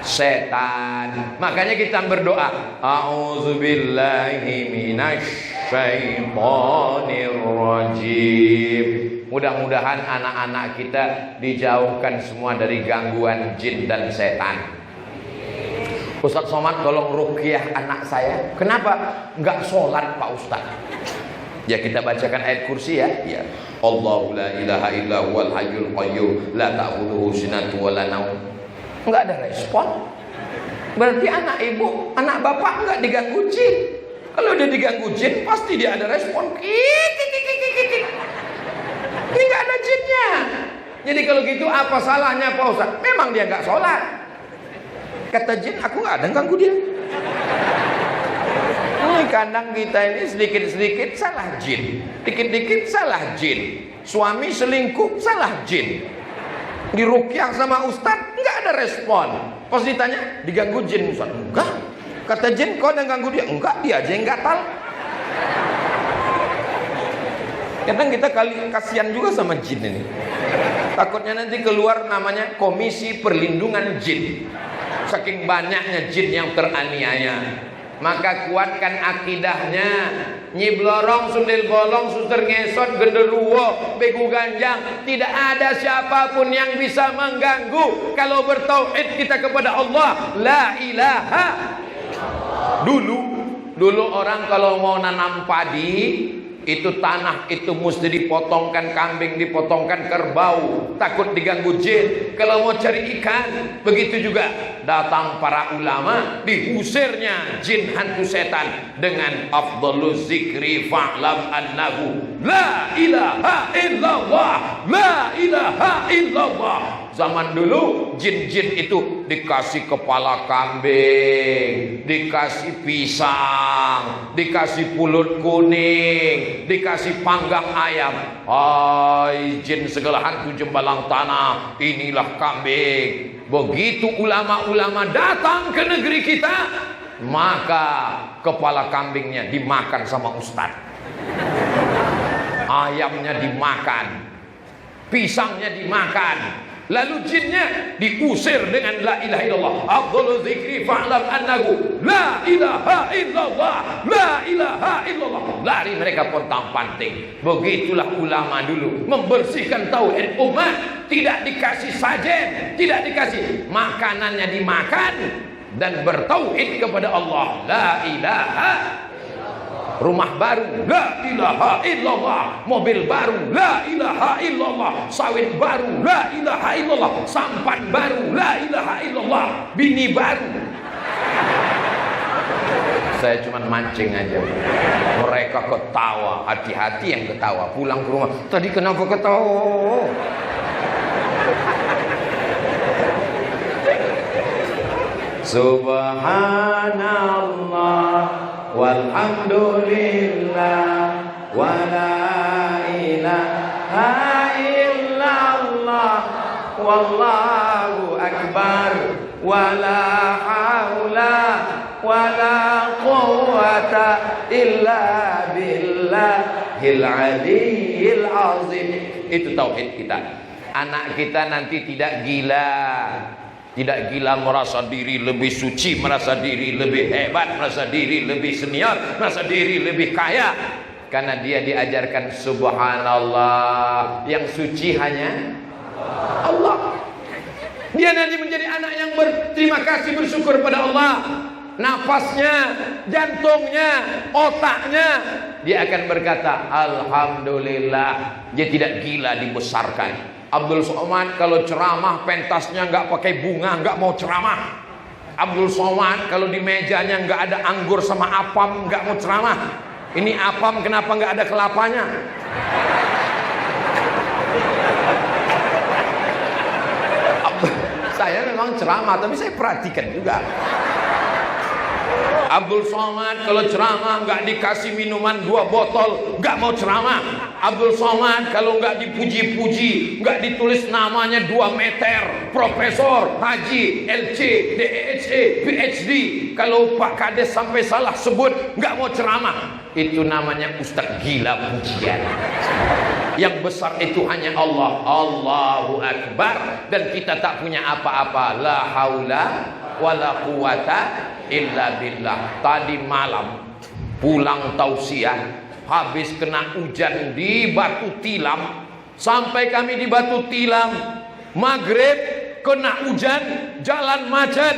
setan. Makanya kita berdoa, a'udzubillahi minasyaitonir rajim. Mudah-mudahan anak-anak kita dijauhkan semua dari gangguan jin dan setan. Ustaz Somad tolong ruqyah anak saya. Kenapa? Enggak sholat Pak Ustaz. Ya kita bacakan ayat kursi ya. Ya. Allahu la ilaha illa huwal hayyul qayyum la ta'khudhuhu sinatun wa la naum. Enggak ada respon. Berarti anak ibu, anak bapak enggak diganggu jin. Kalau dia diganggu jin, pasti dia ada respon. Ini enggak ada jinnya. Jadi kalau gitu apa salahnya Pak Ustaz? Memang dia enggak sholat. Kata jin, aku enggak ada ganggu dia. Ini kandang kita ini sedikit-sedikit salah jin. Dikit-dikit salah jin. Suami selingkuh salah jin. Diruqyah sama ustaz enggak ada respon. Pas ditanya diganggu jin Ustaz. Enggak. Kata jin kau yang ganggu dia. Enggak, dia aja yang gatal. Kadang kita kasihan juga sama jin ini. Takutnya nanti keluar namanya Komisi Perlindungan Jin. Saking banyaknya jin yang teraniaya. Maka kuatkan akidahnya. Nyi blorong, sundel bolong, suster ngesot, genderuwo, begu ganjang. Tidak ada siapapun yang bisa mengganggu kalau bertauhid kita kepada Allah. La ilaha. Dulu orang kalau mau nanam padi, itu tanah itu mesti dipotongkan kambing, dipotongkan kerbau, takut diganggu jin. Kalau mau cari ikan, begitu juga datang para ulama, diusirnya jin hantu setan dengan afdhaluz zikri fa'lam annahu la ilaha illallah, la ilaha illallah. Zaman dulu jin-jin itu dikasih kepala kambing, dikasih pisang, dikasih pulut kuning, dikasih panggang ayam. Hai jin segala hantu jembalang tanah, inilah kambing. Begitu ulama-ulama datang ke negeri kita, maka kepala kambingnya dimakan sama ustaz, ayamnya dimakan, pisangnya dimakan. Lalu jinnya diusir dengan la ilaha illallah. Afdhaluz zikri fa'lam annahu la ilaha illallah, la ilaha illallah. Lari mereka pontang-panting. Begitulah ulama dulu membersihkan tauhid umat. Tidak dikasih sajen, tidak dikasih, makanannya dimakan dan bertauhid kepada Allah. La ilaha. Rumah baru, la ilaha illallah. Mobil baru, la ilaha illallah. Sawit baru, la ilaha illallah. Sampan baru, la ilaha illallah. Bini baru. Saya cuma mancing aja. Mereka ketawa, hati-hati yang ketawa. Pulang ke rumah, tadi kenapa ketawa? Subhanallah walhamdulillah wala ilaha illallah wallahu akbar wala haula wala quwwata illa billahil aliyyil azim. Itu tauhid kita. Anak kita nanti tidak gila. Tidak gila merasa diri lebih suci, merasa diri lebih hebat, merasa diri lebih senior, merasa diri lebih kaya. Karena dia diajarkan subhanallah, yang suci hanya Allah. Dia nanti menjadi anak yang berterima kasih, bersyukur pada Allah. Nafasnya, jantungnya, otaknya, dia akan berkata alhamdulillah. Dia tidak gila dibesarkan. Abdul Somad kalau ceramah pentasnya nggak pakai bunga, nggak mau ceramah. Abdul Somad kalau di mejanya nggak ada anggur sama apam, nggak mau ceramah. Ini apam kenapa nggak ada kelapanya? Saya memang ceramah, tapi saya perhatikan juga. Abdul Somad kalau ceramah nggak dikasih minuman 2 botol, nggak mau ceramah. Abdul Somad kalau nggak dipuji-puji, nggak ditulis namanya 2 meter, profesor, haji, LC, DESE, PhD. Kalau Pak Kades sampai salah sebut, nggak mau ceramah. Itu namanya ustaz gila pujian. Yang besar itu hanya Allah. Allahu Akbar. Dan kita tak punya apa-apa. La haula wala quwata illa billah. Tadi malam pulang tausiah, habis kena hujan di Batu Tilam. Sampai kami di Batu Tilam, maghrib kena hujan, jalan macet,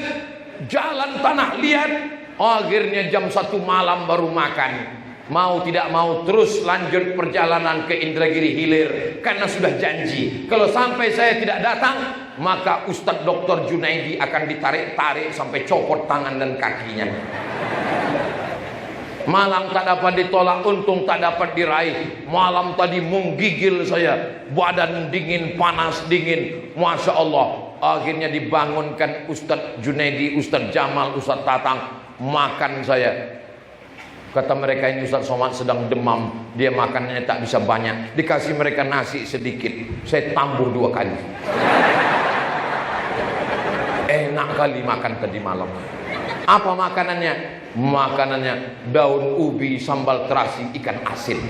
jalan tanah liat. Akhirnya jam 1 malam baru makan. Mau tidak mau terus lanjut perjalanan ke Indragiri Hilir, karena sudah janji kalau sampai saya tidak datang, maka Ustadz Dr. Junaidi akan ditarik-tarik sampai copot tangan dan kakinya. Malang tak dapat ditolak, untung tak dapat diraih. Malam tadi menggigil saya, badan dingin, panas dingin, Masya Allah. Akhirnya dibangunkan Ustadz Junaidi, Ustadz Jamal, Ustadz Tatang. Makan saya. Kata mereka ini Ustadz Somad sedang demam, dia makannya tak bisa banyak. Dikasih mereka nasi sedikit, saya tambur 2 kali. Enak kali makan tadi malam. Apa makanannya? Makanannya daun ubi, sambal terasi, ikan asin.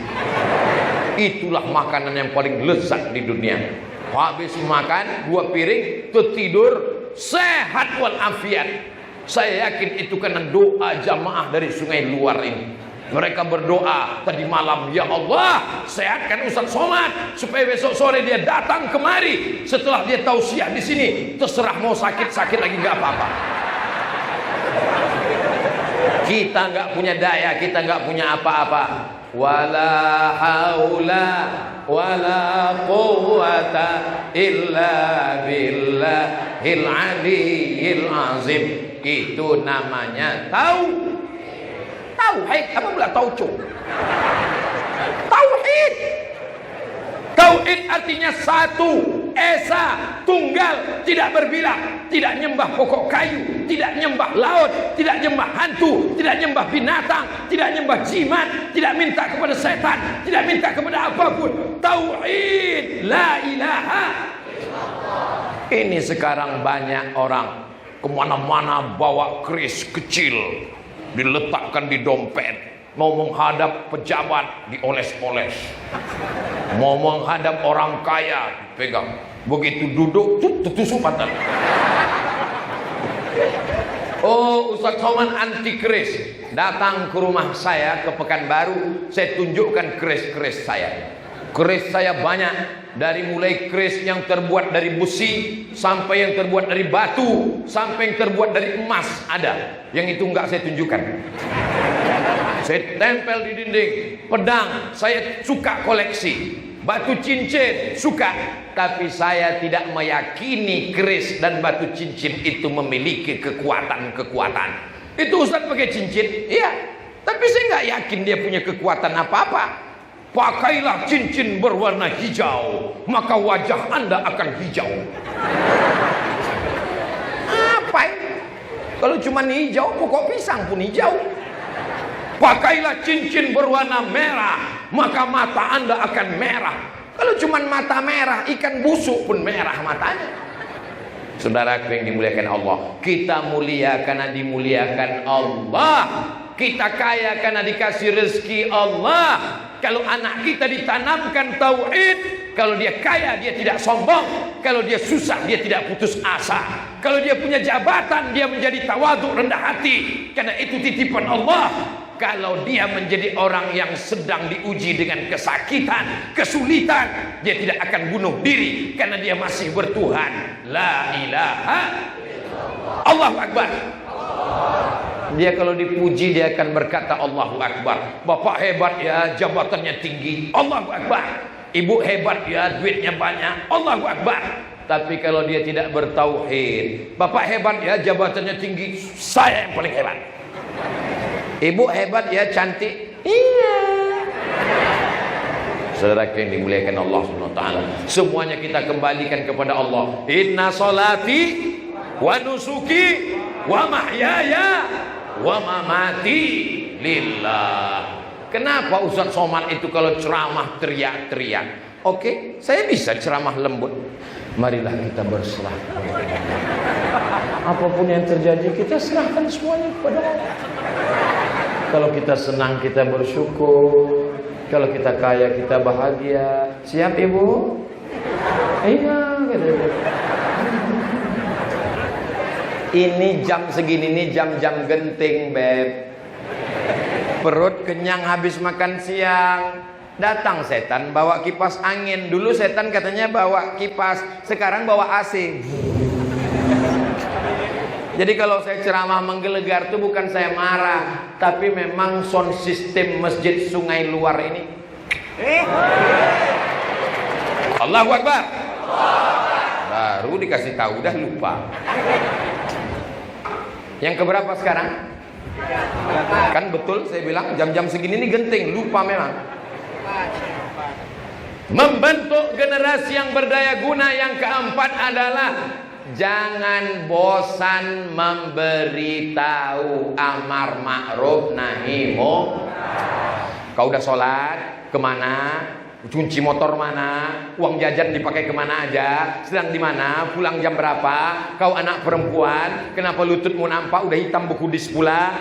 Itulah makanan yang paling lezat di dunia. Habis makan 2 piring, tertidur sehat walafiat. Saya yakin itu karena doa jamaah dari Sungai Luar ini. Mereka berdoa tadi malam, ya Allah, sehatkan Ustadz Somad supaya besok sore dia datang kemari. Setelah dia tausiah di sini, terserah mau sakit-sakit lagi nggak apa-apa. Kita nggak punya daya, kita nggak punya apa-apa. Wala haula wala quwwata illa billahil aliyyil azim. Itu namanya tauhid. Apa pula tauco? Tauhid. Tauhid artinya satu, esa, tunggal, tidak berbilang, tidak nyembah pokok kayu, tidak nyembah laut, tidak nyembah hantu, tidak nyembah binatang, tidak nyembah jimat, tidak minta kepada setan, tidak minta kepada apapun. Tauhid, la ilaha. Ini sekarang banyak orang kemana-mana bawa keris kecil, diletakkan di dompet. Mau menghadap pejabat, dioles-oles. Mau menghadap orang kaya, pegang. Begitu duduk, tusuk pantat. Oh, Ustadz Somad anti keris. Datang ke rumah saya ke Pekanbaru, saya tunjukkan keris-keris saya. Keris saya banyak. Dari mulai keris yang terbuat dari besi, sampai yang terbuat dari batu, sampai yang terbuat dari emas ada. Yang itu enggak saya tunjukkan. Saya tempel di dinding. Pedang saya suka koleksi. Batu cincin suka. Tapi saya tidak meyakini keris dan batu cincin itu memiliki kekuatan-kekuatan. Itu Ustaz pakai cincin, iya. Tapi saya nggak yakin dia punya kekuatan apa-apa. Pakailah cincin berwarna hijau, maka wajah Anda akan hijau. Apa ini? Kalau cuma hijau, pokok pisang pun hijau. Pakailah cincin berwarna merah, maka mata Anda akan merah. Kalau cuma mata merah, ikan busuk pun merah matanya. Saudaraku yang dimuliakan Allah, kita mulia karena dimuliakan Allah. Kita kaya karena dikasih rezeki Allah. Kalau anak kita ditanamkan tauhid, kalau dia kaya dia tidak sombong, kalau dia susah dia tidak putus asa, kalau dia punya jabatan dia menjadi tawadhu, rendah hati, karena itu titipan Allah. Kalau dia menjadi orang yang sedang diuji dengan kesakitan, kesulitan, dia tidak akan bunuh diri karena dia masih bertuhan. La ilaha illallah. Allahu Akbar. Dia kalau dipuji dia akan berkata Allahu Akbar. Bapak hebat ya, jabatannya tinggi. Allahu Akbar. Ibu hebat ya, duitnya banyak. Allahu Akbar. Tapi kalau dia tidak bertauhid, bapak hebat ya, jabatannya tinggi. Saya yang paling hebat. Ibu hebat ya, cantik. Iya. Saudara yang dimuliakan Allah Subhanahu wa taala, semuanya kita kembalikan kepada Allah. Inna salati wa nusuki wa mahyaya wa mamati lillah. Kenapa Ustaz Somad itu kalau ceramah teriak-teriak? Oke, saya bisa ceramah lembut. Marilah kita berserah. Apapun yang terjadi kita serahkan semuanya kepada Allah. Kalau kita senang kita bersyukur, kalau kita kaya kita bahagia. Siap ibu? Iya. Ini jam segini nih jam-jam genting beb. Perut kenyang habis makan siang. Datang setan bawa kipas angin. Dulu setan katanya bawa kipas, sekarang bawa AC. Jadi kalau saya ceramah menggelegar itu bukan saya marah, tapi memang sound system masjid Sungai Luar ini. Allahu Akbar. Baru dikasih tahu udah lupa. Yang keberapa sekarang? Kan betul saya bilang jam-jam segini ini genting, lupa memang. Membentuk generasi yang berdaya guna yang keempat adalah jangan bosan memberitahu amar ma'ruf nahi munkar. Kau udah sholat kemana? Cuci motor mana? Uang jajan dipakai kemana aja? Sedang di mana? Pulang jam berapa? Kau anak perempuan, kenapa lututmu nampak udah hitam bekudis pula?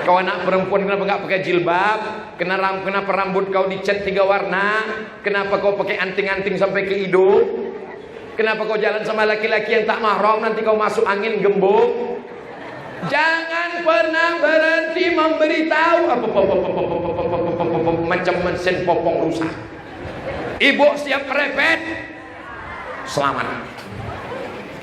Kau anak perempuan kenapa nggak pakai jilbab? Kenapa rambut kau dicat 3 warna? Kenapa kau pakai anting-anting sampai ke hidung? Kenapa kau jalan sama laki-laki yang tak mahram, nanti kau masuk angin gembok? Jangan pernah berhenti memberitahu macam mesin popong rusak. Ibu siap merepet, selamat.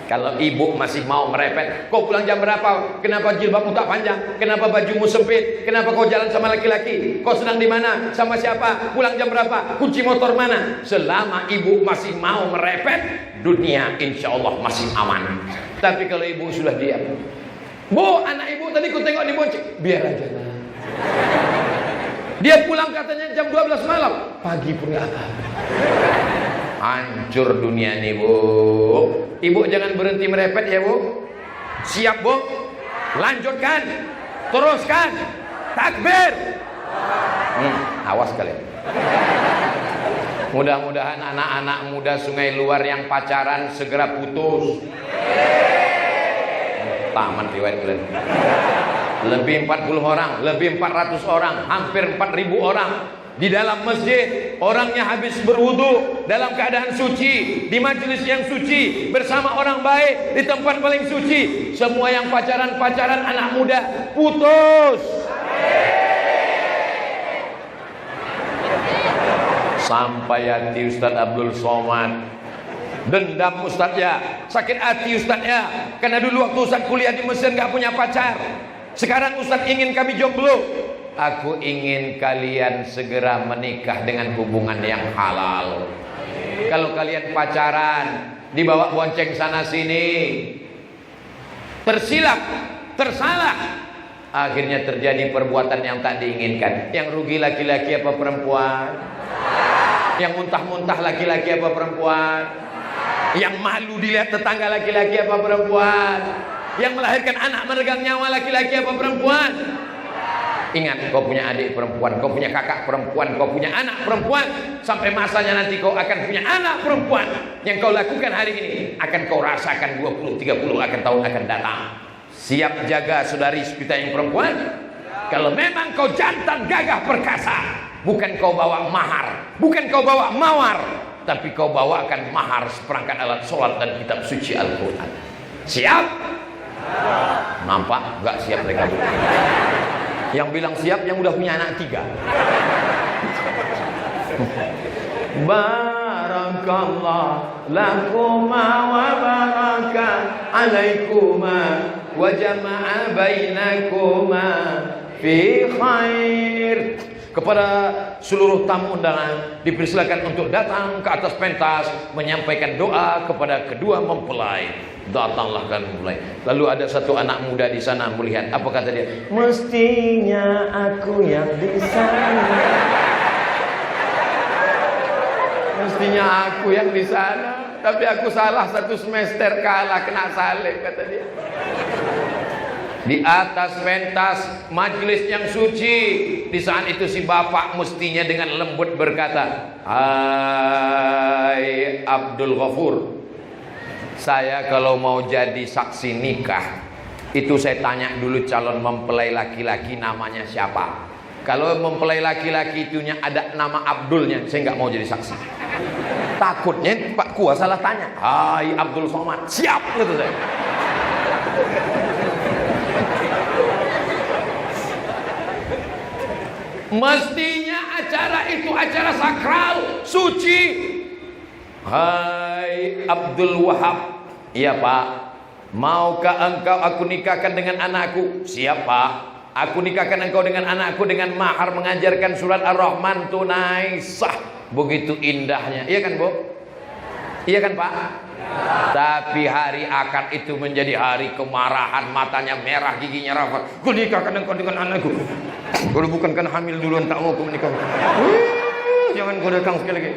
Kalau ibu masih mau merepet, kau pulang jam berapa? Kenapa jilbabmu tak panjang? Kenapa bajumu sempit? Kenapa kau jalan sama laki-laki? Kau sedang di mana? Sama siapa? Pulang jam berapa? Kunci motor mana? Selama ibu masih mau merepet, dunia insya Allah masih aman. Tapi kalau ibu sudah diam, Bu, anak ibu tadi ku tengok dibonceng, biar aja lah. Dia pulang katanya jam 12 malam, pagi pun gak apa. Hancur dunia nih bu. Ibu jangan berhenti merepet ya bu. Siap bu? Lanjutkan, teruskan, takbir. Awas kalian. Mudah-mudahan anak-anak muda Sungai Luar yang pacaran segera putus. Taman riwayat kalian. Lebih 40 orang, lebih 400 orang, hampir 4.000 orang di dalam masjid. Orangnya habis berwudu dalam keadaan suci, di majelis yang suci, bersama orang baik, di tempat paling suci. Semua yang pacaran anak muda putus. Sampai hati Ustaz Abdul Somad. Dendam Ustaz ya, sakit hati Ustaz ya, karena dulu waktu Ustaz kuliah di Mesir gak punya pacar. Sekarang Ustaz ingin kami jomblo. Aku ingin kalian segera menikah dengan hubungan yang halal. Kalau kalian pacaran, dibawa bonceng sana sini, tersilap, tersalah, akhirnya terjadi perbuatan yang tak diinginkan. Yang rugi laki-laki apa perempuan? Yang muntah-muntah laki-laki apa perempuan? Yang malu dilihat tetangga laki-laki apa perempuan? Yang melahirkan anak meregang nyawa laki-laki apa perempuan? Ingat, kau punya adik perempuan, kau punya kakak perempuan, kau punya anak perempuan. Sampai masanya nanti kau akan punya anak perempuan. Yang kau lakukan hari ini akan kau rasakan 20-30 akan tahun akan datang. Siap jaga saudari kita yang perempuan? Kalau memang kau jantan gagah perkasa, bukan kau bawa mahar, bukan kau bawa mawar, tapi kau bawakan mahar seperangkat alat sholat dan kitab suci Al-Quran. Siap? Nampak? Gak siap mereka. Yang bilang siap yang udah punya anak 3. Barakallah lakuma wa baraka alaikuma wa jama'a bainakuma fi khair. Kepada seluruh tamu undangan dipersilakan untuk datang ke atas pentas menyampaikan doa kepada kedua mempelai. Datanglah kan mempelai. Lalu ada satu anak muda di sana melihat, apa kata dia? Mestinya aku yang di sana. Mestinya aku yang di sana, tapi aku salah satu semester kalah kena salib, kata dia. Di atas pentas majelis yang suci, di saat itu si bapak mestinya dengan lembut berkata, hai Abdul Ghafur, saya kalau mau jadi saksi nikah itu saya tanya dulu calon mempelai laki-laki namanya siapa. Kalau mempelai laki-laki itunya ada nama Abdulnya, saya nggak mau jadi saksi. Takutnya Pak Kua salah tanya, hai Abdul Somad, siap gitu saya. Mestinya acara itu acara sakral, suci. Hai Abdul Wahab, iya Pak, maukah engkau aku nikahkan dengan anakku? Siap Pak, aku nikahkan engkau dengan anakku dengan mahar mengajarkan surat Ar-Rahman tunai sah. Begitu indahnya, iya kan Bu? Iya kan Pak? Tapi hari akad itu menjadi hari kemarahan, matanya merah, giginya rapat. Ku nikahkan engkau dengan anakku. Kalau bukan kan hamil duluan tak mau aku menikah. Jangan kau datang sekali lagi.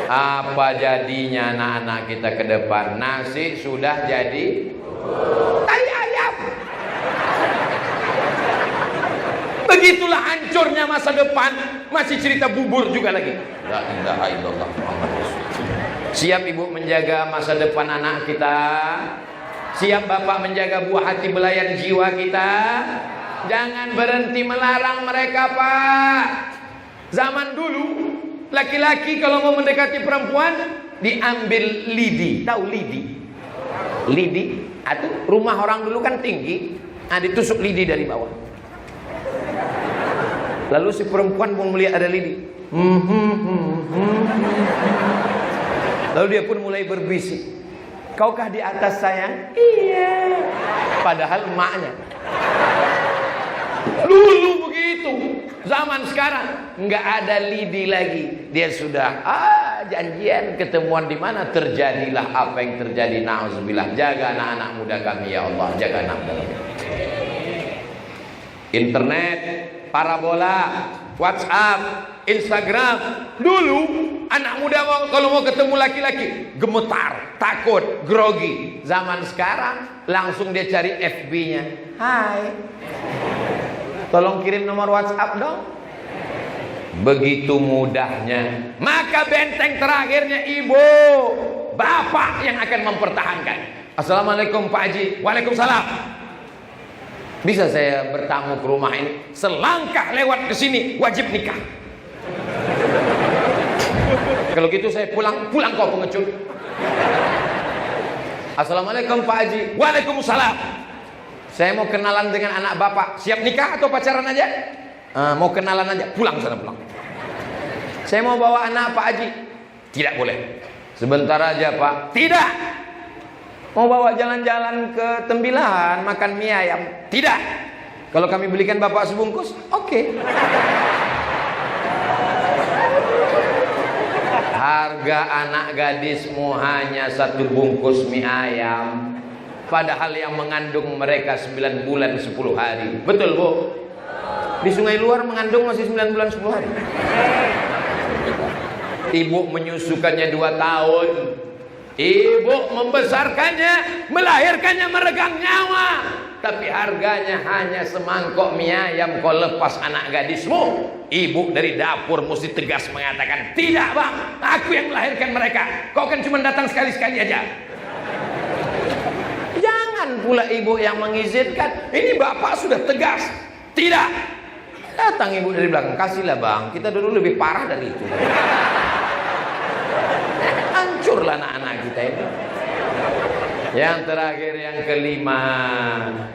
Apa jadinya anak-anak kita ke depan? Nasi sudah jadi tai ayam. Begitulah hancurnya masa depan. Masih cerita bubur juga lagi. La ilaha illallah Muhammad Rasulullah. Siap ibu menjaga masa depan anak kita? Siap bapak menjaga buah hati belayan jiwa kita? Jangan berhenti melarang mereka Pak. Zaman dulu laki-laki kalau mau mendekati perempuan diambil lidi. Tahu lidi? Lidi atau rumah orang dulu kan tinggi, nah ditusuk lidi dari bawah. Lalu si perempuan pun melihat ada lidi. Lalu dia pun mulai berbisik, kaukah di atas sayang? Iya. Padahal emaknya. Dulu begitu. Zaman sekarang nggak ada lidi lagi. Dia sudah janjian ketemuan di mana, terjadilah apa yang terjadi. Nauzubillah. Jaga anak-anak muda kami ya Allah. Jaga anak muda. Internet, parabola, WhatsApp, Instagram. Dulu anak muda kalau mau ketemu laki-laki gemetar, takut, grogi. Zaman sekarang langsung dia cari FB-nya. Hai, tolong kirim nomor WhatsApp dong. Begitu mudahnya. Maka benteng terakhirnya ibu, bapak yang akan mempertahankan. Assalamualaikum Pak Haji. Waalaikumsalam. Bisa saya bertamu ke rumah ini? Selangkah lewat ke sini wajib nikah. Kalau gitu saya pulang kau pengecut. Assalamualaikum Pak Haji. Waalaikumsalam. Saya mau kenalan dengan anak bapak. Siap nikah atau pacaran aja? Mau kenalan aja. Pulang sana pulang. Saya mau bawa anak Pak Haji. Tidak boleh. Sebentar aja Pak. Tidak. Mau bawa jalan-jalan ke Tembilahan makan mie ayam? Tidak. Kalau kami belikan bapak sebungkus, oke. Harga anak gadismu hanya 1 bungkus mie ayam. Padahal yang mengandung mereka 9 bulan 10 hari. Betul Bu? Di Sungai Luar mengandung masih 9 bulan 10 hari. Ibu menyusukannya 2 tahun. Ibu membesarkannya, melahirkannya meregang nyawa, tapi harganya hanya semangkok mie ayam kau lepas anak gadismu. Ibu dari dapur mesti tegas mengatakan, tidak bang, aku yang melahirkan mereka, kau kan cuma datang sekali-sekali aja. Jangan pula ibu yang mengizinkan. Ini bapak sudah tegas, tidak. Datang ibu dari belakang, kasihlah bang, kita dulu lebih parah dari itu. Hancurlah anak-anak kita ini. Yang terakhir, yang kelima,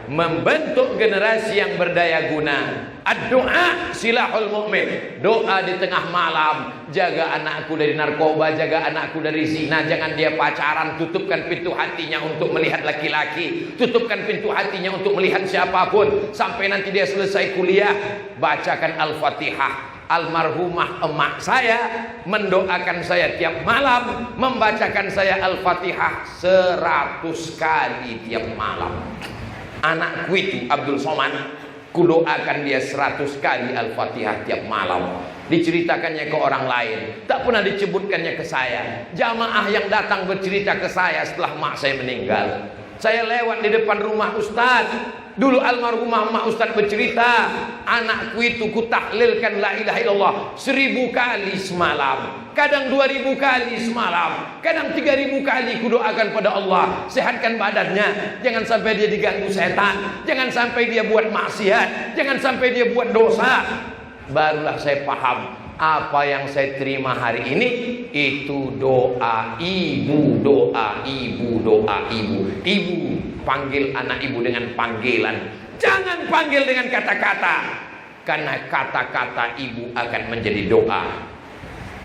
membentuk generasi yang berdaya guna. Ad-doa silahul mu'min. Doa di tengah malam. Jaga anakku dari narkoba, jaga anakku dari zina, jangan dia pacaran. Tutupkan pintu hatinya untuk melihat laki-laki, tutupkan pintu hatinya untuk melihat siapapun. Sampai nanti dia selesai kuliah, bacakan Al-Fatihah. Almarhumah emak saya mendoakan saya tiap malam, membacakan saya Al-Fatihah 100 kali tiap malam. Anakku itu Abdul Somad, kudoakan dia 100 kali Al-Fatihah tiap malam. Diceritakannya ke orang lain, tak pernah disebutkannya ke saya. Jamaah yang datang bercerita ke saya setelah mak saya meninggal. Saya lewat di depan rumah Ustaz. Dulu almarhumah mak Ustaz bercerita, anakku itu kutahlilkan la ilaha illallah 1000 kali semalam, kadang 2000 kali semalam, kadang 3000 kali kudoakan pada Allah, sehatkan badannya, jangan sampai dia diganggu setan, jangan sampai dia buat maksiat, jangan sampai dia buat dosa. Barulah saya paham, apa yang saya terima hari ini itu doa ibu, doa ibu, doa ibu. Ibu panggil anak ibu dengan panggilan, jangan panggil dengan kata-kata, karena kata-kata ibu akan menjadi doa.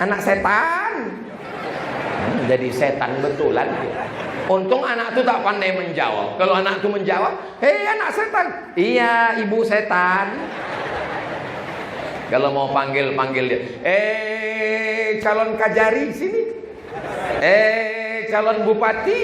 Anak setan, jadi setan betulan. Untung anak itu tak pandai menjawab. Kalau anak itu menjawab, hei anak setan, iya ibu setan. Kalau mau panggil dia, calon Kajari sini, calon Bupati,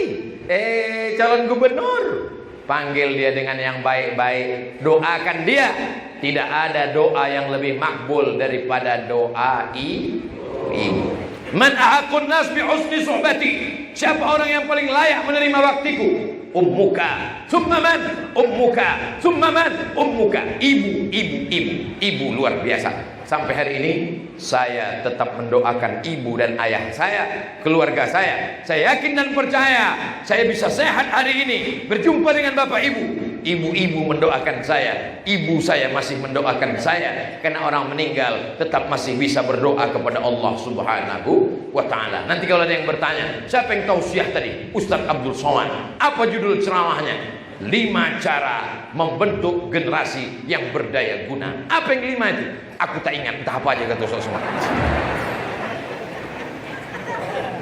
calon Gubernur. Panggil dia dengan yang baik-baik, doakan dia. Tidak ada doa yang lebih makbul daripada doa ibu. Man ahakun nas bi husni suhbati. Siapa orang yang paling layak menerima waktiku? Ummuka, summa man? Ummuka, summa man? Ummuka. Ibu luar biasa. Sampai hari ini saya tetap mendoakan ibu dan ayah saya, keluarga saya. Saya yakin dan percaya saya bisa sehat hari ini berjumpa dengan bapak ibu. Ibu-ibu mendoakan saya, ibu saya masih mendoakan saya, karena orang meninggal tetap masih bisa berdoa kepada Allah Subhanahu wa ta'ala. Nanti kalau ada yang bertanya, siapa yang tausiah tadi? Ustaz Abdul Somad. Apa judul ceramahnya? 5 cara membentuk generasi yang berdaya guna. Apa yang 5 itu? Aku tak ingat, entah apa aja kata Ustaz Somad.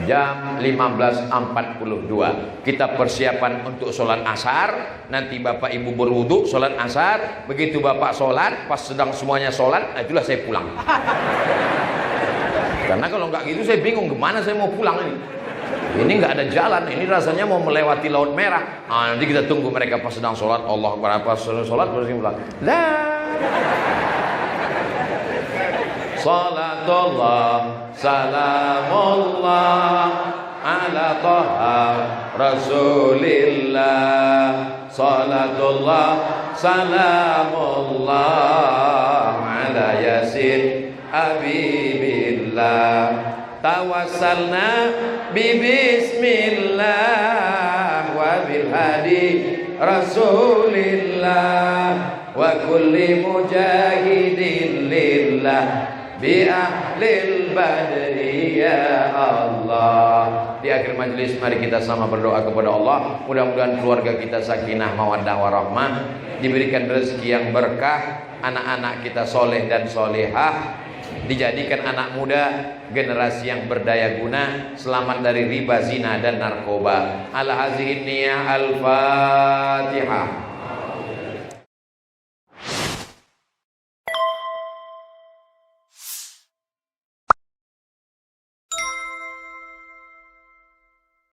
Jam 15.42 kita persiapan untuk sholat asar. Nanti bapak ibu berwudu, sholat asar. Begitu bapak sholat, pas sedang semuanya sholat, itulah saya pulang. Karena kalau nggak gitu saya bingung kemana saya mau pulang ini. Ini nggak ada jalan, ini rasanya mau melewati Laut Merah. Nanti kita tunggu mereka pas sedang sholat. Allah Akbar, pas sholat baru pulang. Salatullah, salamullah ala taha rasulillah. Salatullah, salamullah ala yasin habibillah. Tawassalna bismillah wa bil hadi rasulillah wa kulli mujahidin lillah bi ahlil badri ya Allah. Di akhir majelis mari kita sama berdoa kepada Allah. Mudah-mudahan keluarga kita sakinah mawaddah warahmah, diberikan rezeki yang berkah, anak-anak kita soleh dan solehah, dijadikan anak muda generasi yang berdaya guna, selamat dari riba, zina dan narkoba. Ala hazihi niyah al-Fatihah.